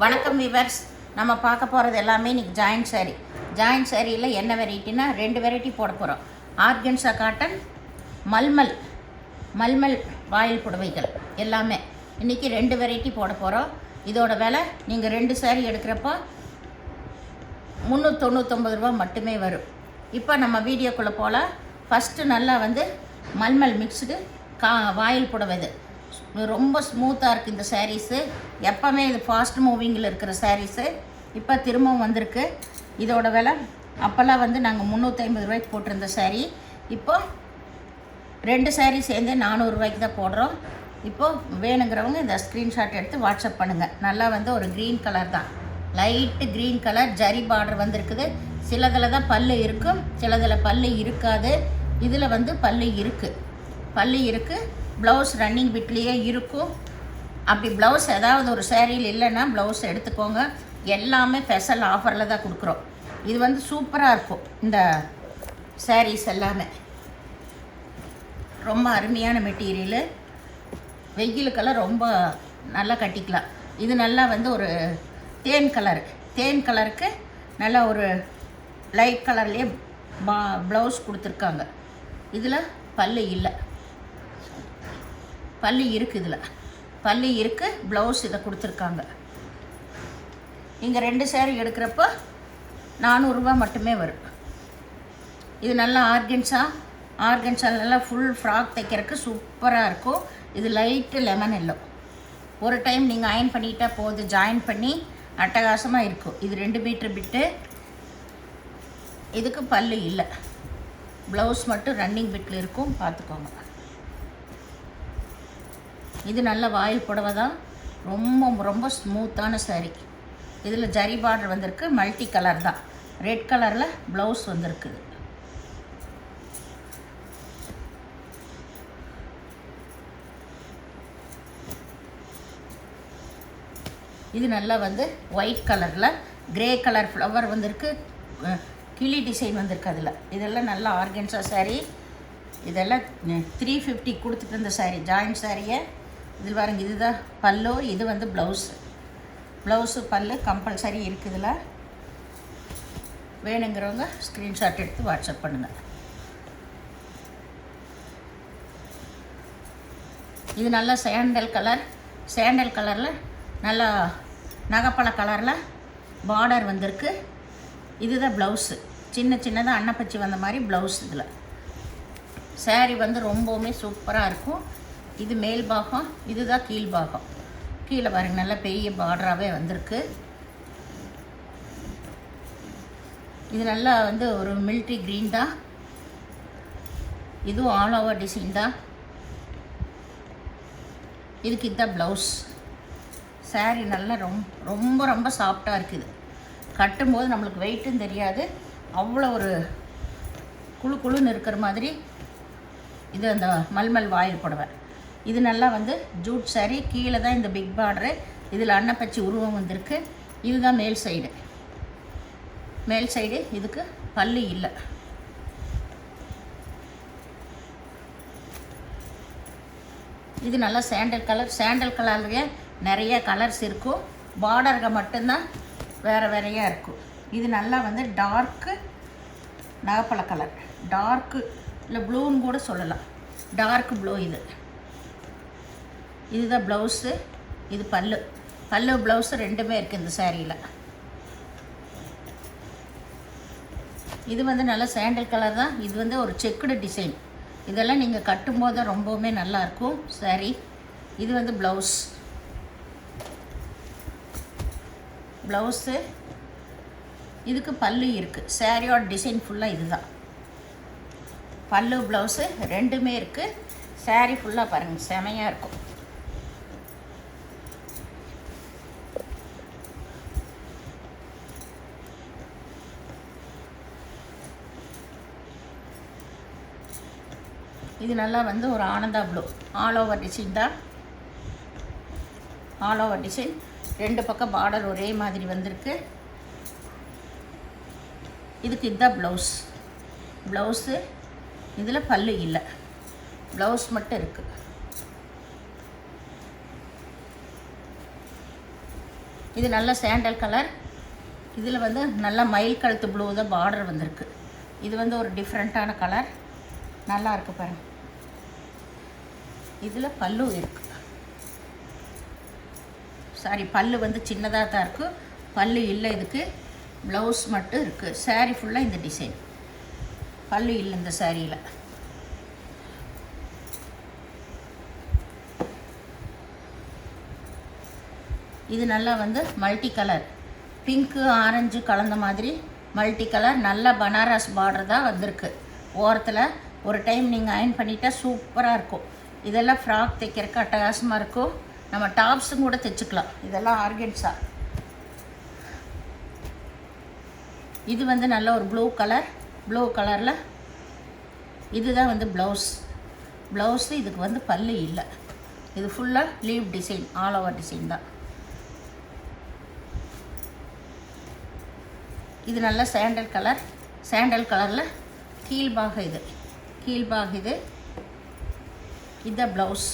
வணக்கம் விவர்ஸ். நம்ம பார்க்க போகிறது எல்லாமே இன்றைக்கி ஜாயின்ட் சாரியில் என்ன வெரைட்டினா 2 வெரைட்டி போட போகிறோம். ஆர்கன்ஸா காட்டன், மல்மல் வாயில் புடவைகள் எல்லாமே இன்றைக்கி 2 வெரைட்டி போட போகிறோம். இதோட விலை நீங்கள் 2 சாரி எடுக்கிறப்போ 399 ரூபா மட்டுமே வரும். இப்போ நம்ம வீடியோக்குள்ளே போல் ஃபஸ்ட்டு நல்லா மல்மல் மிக்ஸ்டு வாயில் புடவை. இது ரொம்ப ஸ்மூத்தாக இருக்குது இந்த சாரீஸு. எப்போவுமே இது ஃபாஸ்ட் மூவிங்கில் இருக்கிற சாரீஸு இப்போ திரும்பவும் வந்திருக்கு. இதோட விலை அப்போல்லாம் நாங்கள் 350 ரூபாய்க்கு போட்டிருந்த சாரீ இப்போது 2 சாரீ சேர்ந்து 400 ரூபாய்க்கு தான் போடுறோம். இப்போது வேணுங்கிறவங்க இந்த ஸ்க்ரீன்ஷாட் எடுத்து வாட்ஸ்அப் பண்ணுங்கள். நல்லா ஒரு க்ரீன் கலர் தான், light green colour zari border வந்திருக்குது. சிலதில் தான் பல்லு இருக்கும், சிலதில் பல்லு இருக்காது. இதில் பல்லு இருக்குது. ப்ளவுஸ் ரன்னிங் பிட்லேயே இருக்கும். அப்படி ப்ளவுஸ் ஏதாவது ஒரு சேரீயில் இல்லைன்னா ப்ளவுஸ் எடுத்துக்கோங்க. எல்லாமே ஸ்பெஷல் ஆஃபரில் தான் கொடுக்குறோம். இது சூப்பராக இருக்கும். இந்த சாரீஸ் எல்லாமே ரொம்ப அருமையான மெட்டீரியலு. வெயிலுக்கெல்லாம் ரொம்ப நல்லா கட்டிக்கலாம். இது நல்லா ஒரு தேன் கலருக்கு நல்லா ஒரு லைட் கலர்லேயே ப்ளவுஸ் கொடுத்துருக்காங்க. இதில் பல்லு இல்லை, பல்லு இருக்குது. இதில் பல்லு இருக்குது, ப்ளவுஸ் இதை கொடுத்துருக்காங்க. இங்கே 2 சேரீ எடுக்கிறப்போ 400 ரூபா மட்டுமே வரும். இது நல்லா ஆர்கன்ஸா நல்லா ஃபுல் ஃப்ராக் தைக்கிறதுக்கு சூப்பராக இருக்கும். இது லைட்டு லெமன் எல்லோ. ஒரு டைம் நீங்கள் அயன் பண்ணிட்டா போது, ஜாயின் பண்ணி அட்டகாசமாக இருக்கும். இது 2 மீட்டர் பிட்டு. இதுக்கு பல்லு இல்லை, ப்ளவுஸ் மட்டும் ரன்னிங் பிட்டில் இருக்கும், பார்த்துக்கோங்க. இது நல்ல வாயில் புடவை தான், ரொம்ப ஸ்மூத்தான சாரீ. இதில் ஜரி பார்டர் வந்திருக்கு, மல்டி கலர் தான், ரெட் கலரில் ப்ளவுஸ் வந்திருக்குது. இது நல்லா ஒயிட் கலரில் கிரே கலர் ஃப்ளவர் வந்திருக்கு, கிளி டிசைன் வந்திருக்கு. அதில் இதெல்லாம் நல்லா ஆர்கன்ஸா சாரீ. இதெல்லாம் 350 கொடுத்துட்டு இருந்த சாரீ, ஜாயிண்ட் சாரியை. இதில் பாருங்க, இதுதான் பல்லு, இது ப்ளவுஸு பல்லு கம்பல்சரி இருக்குதுல. வேணுங்கிறவங்க ஸ்க்ரீன்ஷாட் எடுத்து வாட்ஸ்அப் பண்ணுங்கள். இது நல்லா சாண்டல் கலரில் நல்லா நகைப்பழ கலரில் பார்டர் வந்திருக்கு. இதுதான் ப்ளவுஸு, சின்னதாக அன்னப்பச்சி வந்த மாதிரி ப்ளவுஸ். இதில் சாரீ ரொம்பவுமே சூப்பராக இருக்கும். இது மேல் பாகம், இதுதான் கீழ் பாகம். கீழே பாருங்க, நல்லா பெரிய பார்டராகவே வந்திருக்கு. இது நல்லா ஒரு மில்ட்ரி க்ரீன் தான். இதுவும் ஆல் ஓவர் டிசைன் தான். இதுக்கு இதுதான் ப்ளவுஸ். சாரீ நல்லா ரொம்ப சாஃப்டாக இருக்குது. கட்டும்போது நம்மளுக்கு வெயிட்டும் தெரியாது, அவ்வளோ ஒரு குழுன்னு இருக்கிற மாதிரி. இது அந்த மல்மல் வாயில் புடவை. இது நல்லா ஜூட் சாரீ. கீழே தான் இந்த பிக் பார்டரு. இதில் அன்னப்பச்சி உருவம் வந்திருக்கு. இதுதான் மேல் சைடு. இதுக்கு பல்லு இல்லை. இது நல்லா சாண்டல் கலர்லேயே நிறைய கலர்ஸ் இருக்கும். பார்டர்கள் மட்டும்தான் வேறையாக இருக்கும். இது நல்லா டார்க்கு நகைப்பழ கலர், டார்க்கு இல்லை ப்ளூன்னு கூட சொல்லலாம், டார்க் ப்ளூ. இதுதான் ப்ளவுஸு, இது பல்லு ப்ளவுஸு ரெண்டுமே இருக்குது இந்த சாரியில். இது நல்ல சாண்டல் கலர் தான். இது ஒரு செக்குடு டிசைன். இதெல்லாம் நீங்கள் கட்டும்போது ரொம்பவுமே நல்லாயிருக்கும் சாரீ. இது ப்ளவுஸு. இதுக்கு பல்லு இருக்குது. சாரியோட டிசைன் ஃபுல்லாக இதுதான். பல்லு ப்ளவுஸு ரெண்டுமே இருக்குது. சாரீ ஃபுல்லாக பாருங்கள், செமையாக இருக்கும். இது நல்லா ஒரு Ananda blue, all over design தான். ஆல் ஓவர் டிசைன், 2 பக்கம் பார்டர் ஒரே மாதிரி வந்திருக்கு. இதுக்கு இதுதான் ப்ளவுஸு. இதில் பல்லு இல்லை, ப்ளவுஸ் மட்டும் இருக்குது. இது நல்ல சாண்டல் கலர். இதில் வந்து நல்ல மயில் கழுத்து ப்ளூ தான் பார்டர் வந்திருக்கு. இது வந்து ஒரு டிஃப்ரெண்ட்டான கலர், நல்லா இருக்குது பாருங்கள். இதில் பல்லு இருக்குது. சாரி, பல்லு வந்து சின்னதாக தான் இருக்குது, பல்லு இல்லை. இதுக்கு ப்ளவுஸ் மட்டும் இருக்குது. சாரீ ஃபுல்லாக இந்த டிசைன், பல்லு இல்லை இந்த சாரியில். இது நல்லா வந்து மல்டி கலர், பிங்க்கு ஆரஞ்சு கலந்த மாதிரி மல்டி கலர், நல்ல பனாரஸ் பார்டர் தான் வந்திருக்கு. ஓரத்தில் ஒரு டைம் நீங்கள் அயன் பண்ணிட்டா சூப்பராக இருக்கும். இதெல்லாம் ஃப்ராக் தைக்கிறதுக்கு அட்டகாசமாக இருக்கும். நம்ம டாப்ஸும் கூட தைச்சிக்கலாம். இதெல்லாம் ஆர்கன்ஸா. இது வந்து நல்ல ஒரு ப்ளூ கலர், ப்ளூ கலரில் இதுதான் வந்து ப்ளவுஸு. இதுக்கு வந்து பல்லு இல்லை. இது ஃபுல்லாக leave design, all over design தான். இது நல்ல சாண்டல் கலர், சாண்டல் கலரில் கீழ்பாக இது, கீழ்பாக இது. இதுதான் ப்ளவுஸ்.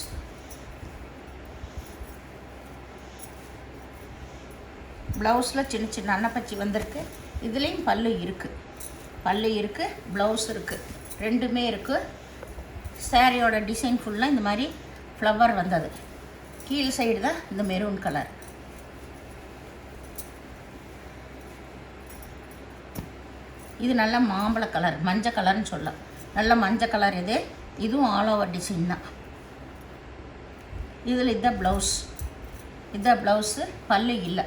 ப்ளவுஸில் சின்ன சின்ன அன்னப்பச்சி வந்திருக்கு. இதுலேயும் பல்லு இருக்குது, ப்ளவுஸ் இருக்குது, ரெண்டுமே இருக்குது. சாரியோட டிசைன் ஃபுல்லாக இந்த மாதிரி ஃப்ளவர் வந்தது. கீழ் சைடு தான் இந்த மெரூன் கலர். இது நல்ல மாம்பழ கலர், மஞ்சள் கலர்னு சொல்லலாம். நல்ல மஞ்சள் கலர் இது. இதுவும் ஆல் ஓவர் டிசைன் தான். இதில் இதுதான் ப்ளவுஸு, பல்லு இல்லை.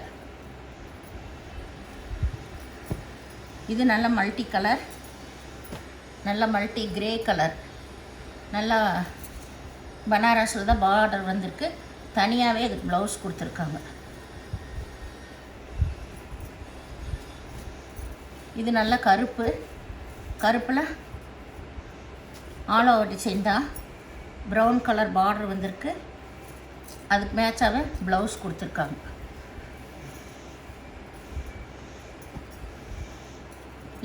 இது நல்ல மல்டி கலர், நல்ல மல்டி கிரே கலர், நல்லா பனாரஸில் தான் பார்டர் வந்திருக்கு. தனியாகவே அதுக்கு ப்ளவுஸ் கொடுத்துருக்காங்க. இது நல்ல கருப்பில் ஆல் ஓவர் டிசைன் தான். ப்ரௌன் கலர் பார்டர் வந்திருக்கு. அதுக்கு மேட்சாகவே ப்ளவுஸ் கொடுத்துருக்காங்க.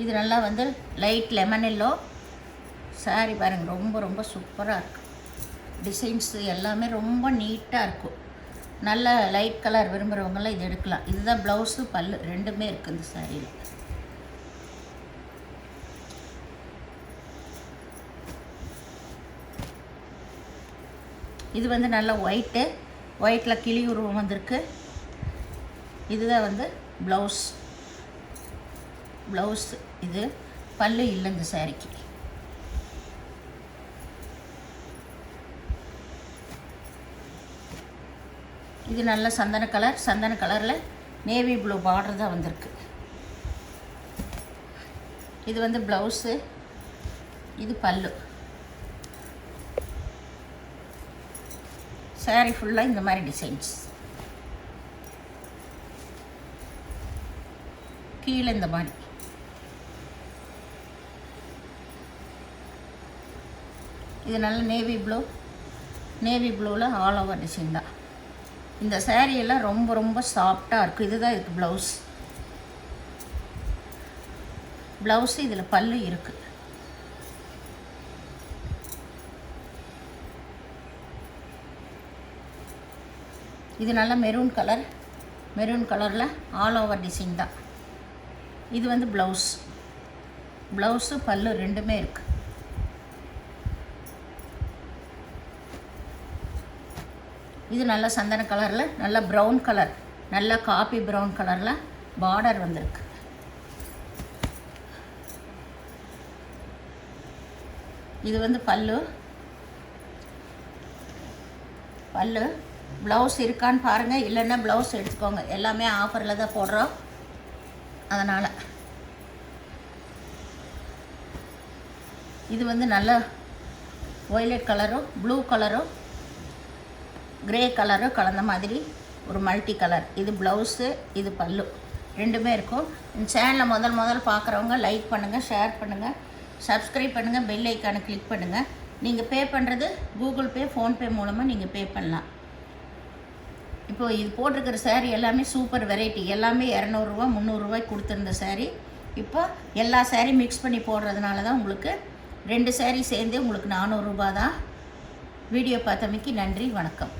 இது நல்லா வந்து லைட் லெமன் எல்லோ சாரி பாருங்கள். ரொம்ப ரொம்ப சூப்பராக இருக்குது. டிசைன்ஸு எல்லாமே ரொம்ப நீட்டாக இருக்கும். நல்ல லைட் கலர் விரும்புகிறவங்களாம் இது எடுக்கலாம். இதுதான் ப்ளவுஸு, பல்லு ரெண்டுமே இருக்குது இந்த சாரியில். இது வந்து நல்ல ஒயிட்டில் கிளி உருவம் வந்திருக்கு. இதுதான் வந்து ப்ளவுஸ். இது பல்லு இல்லை இந்த சாரிக்கு. இது நல்ல சந்தன கலரில் நேவி ப்ளூ பார்டர் தான் வந்திருக்கு. இது வந்து ப்ளவுஸு, இது பல்லு. சாரி ஃபுல்லாக இந்த மாதிரி டிசைன்ஸ். கீழே இந்த மாதிரி. இது நல்ல நேவி ப்ளூவில் ஆல் ஓவர் டிசைன் தான். இந்த சாரியெல்லாம் ரொம்ப ரொம்ப சாஃப்டாக இருக்குது. இதுதான் இதுக்கு ப்ளவுஸு. இதில் பல்லு இருக்குது. இது நல்ல மெரூன் கலரில் ஆல் ஓவர் டிசைன் தான். இது வந்து ப்ளவுஸு பல்லு ரெண்டுமே இருக்குது. இது நல்ல சந்தன கலரில் நல்ல ப்ரௌன் கலர், நல்ல காபி ப்ரௌன் கலரில் பார்டர் வந்திருக்கு. இது வந்து பல்லு. ப்ளவுஸ் இருக்கான்னு பாருங்கள், இல்லைன்னா ப்ளவுஸ் எடுத்துக்கோங்க. எல்லாமே ஆஃபரில் தான் போடுறோம், அதனால். இது வந்து நல்ல வயலட் கலரும் ப்ளூ கலரும் கிரே கலரும் கலந்த மாதிரி ஒரு மல்டி கலர். இது ப்ளவுஸு, இது பல்லு ரெண்டுமே இருக்கும். இந்த சேனலை முதல் பார்க்குறவங்க லைக் பண்ணுங்கள், ஷேர் பண்ணுங்கள், சப்ஸ்கிரைப் பண்ணுங்கள், பெல் ஐக்கானை கிளிக் பண்ணுங்கள். நீங்கள் பே பண்ணுறது கூகுள் பே, ஃபோன்பே மூலமாக நீங்கள் பே பண்ணலாம். இப்போது இது போட்டிருக்கிற சாரீ எல்லாமே சூப்பர் வெரைட்டி. எல்லாமே 200 300 கொடுத்துருந்த சாரீ இப்போ எல்லா சாரீ மிக்ஸ் பண்ணி போடுறதுனால தான் உங்களுக்கு 2 சாரீ சேர்ந்தே உங்களுக்கு 400 தான். வீடியோ பார்த்தமைக்கு நன்றி, வணக்கம்.